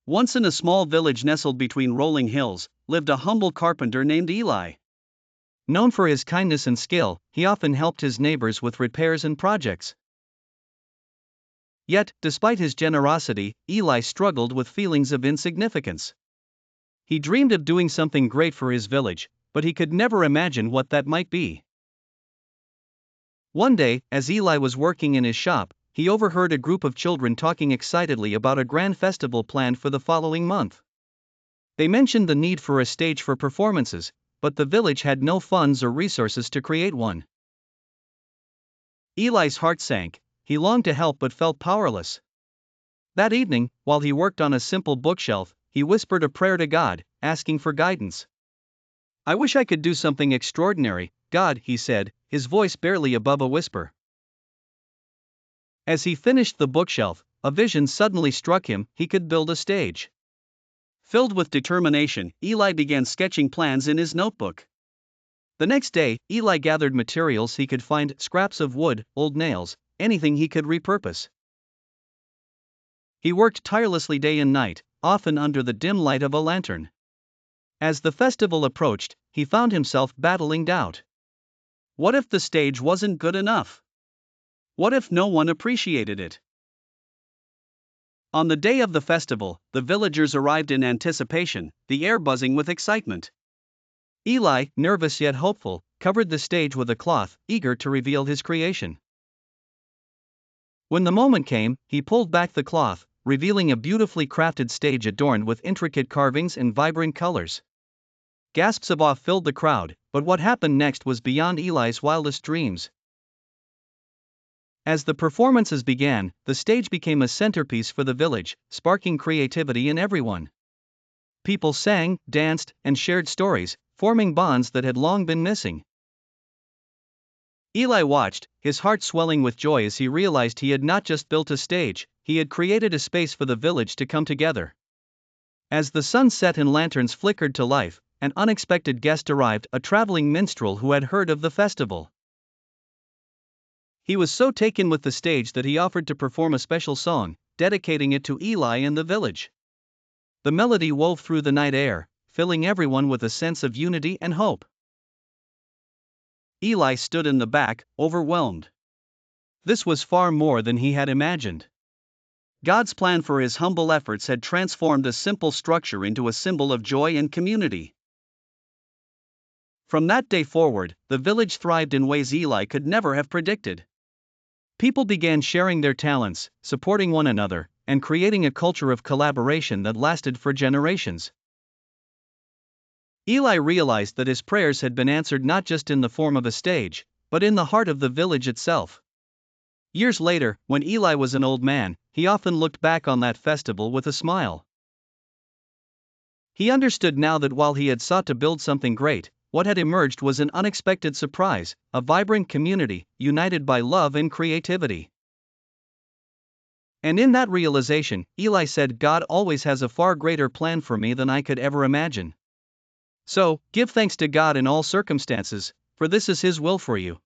Once in a small village nestled between rolling hills, lived a humble carpenter named Eli. Known for his kindness and skill, he often helped his neighbors with repairs and projects. Yet, despite his generosity, Eli struggled with feelings of insignificance. He dreamed of doing something great for his village, but he could never imagine what that might be. One day, as Eli was working in his shop, he overheard a group of children talking excitedly about a grand festival planned for the following month. They mentioned the need for a stage for performances, but the village had no funds or resources to create one. Eli's heart sank. He longed to help but felt powerless. That evening, while he worked on a simple bookshelf, he whispered a prayer to God, asking for guidance. "I wish I could do something extraordinary, God," he said, his voice barely above a whisper. As he finished the bookshelf, a vision suddenly struck him: he could build a stage. Filled with determination, Eli began sketching plans in his notebook. The next day, Eli gathered materials he could find: scraps of wood, old nails, anything he could repurpose. He worked tirelessly day and night, often under the dim light of a lantern. As the festival approached, he found himself battling doubt. What if the stage wasn't good enough? What if no one appreciated it? On the day of the festival, the villagers arrived in anticipation, the air buzzing with excitement. Eli, nervous yet hopeful, covered the stage with a cloth, eager to reveal his creation. When the moment came, he pulled back the cloth, revealing a beautifully crafted stage adorned with intricate carvings and vibrant colors. Gasps of awe filled the crowd, but what happened next was beyond Eli's wildest dreams. As the performances began, the stage became a centerpiece for the village, sparking creativity in everyone. People sang, danced, and shared stories, forming bonds that had long been missing. Eli watched, his heart swelling with joy as he realized he had not just built a stage, he had created a space for the village to come together. As the sun set and lanterns flickered to life, an unexpected guest arrived: a traveling minstrel who had heard of the festival. He was so taken with the stage that he offered to perform a special song, dedicating it to Eli and the village. The melody wove through the night air, filling everyone with a sense of unity and hope. Eli stood in the back, overwhelmed. This was far more than he had imagined. God's plan for his humble efforts had transformed a simple structure into a symbol of joy and community. From that day forward, the village thrived in ways Eli could never have predicted. People began sharing their talents, supporting one another, and creating a culture of collaboration that lasted for generations. Eli realized that his prayers had been answered not just in the form of a stage, but in the heart of the village itself. Years later, when Eli was an old man, he often looked back on that festival with a smile. He understood now that while he had sought to build something great, what had emerged was an unexpected surprise: a vibrant community, united by love and creativity. And in that realization, Eli said, "God always has a far greater plan for me than I could ever imagine." So, give thanks to God in all circumstances, for this is His will for you.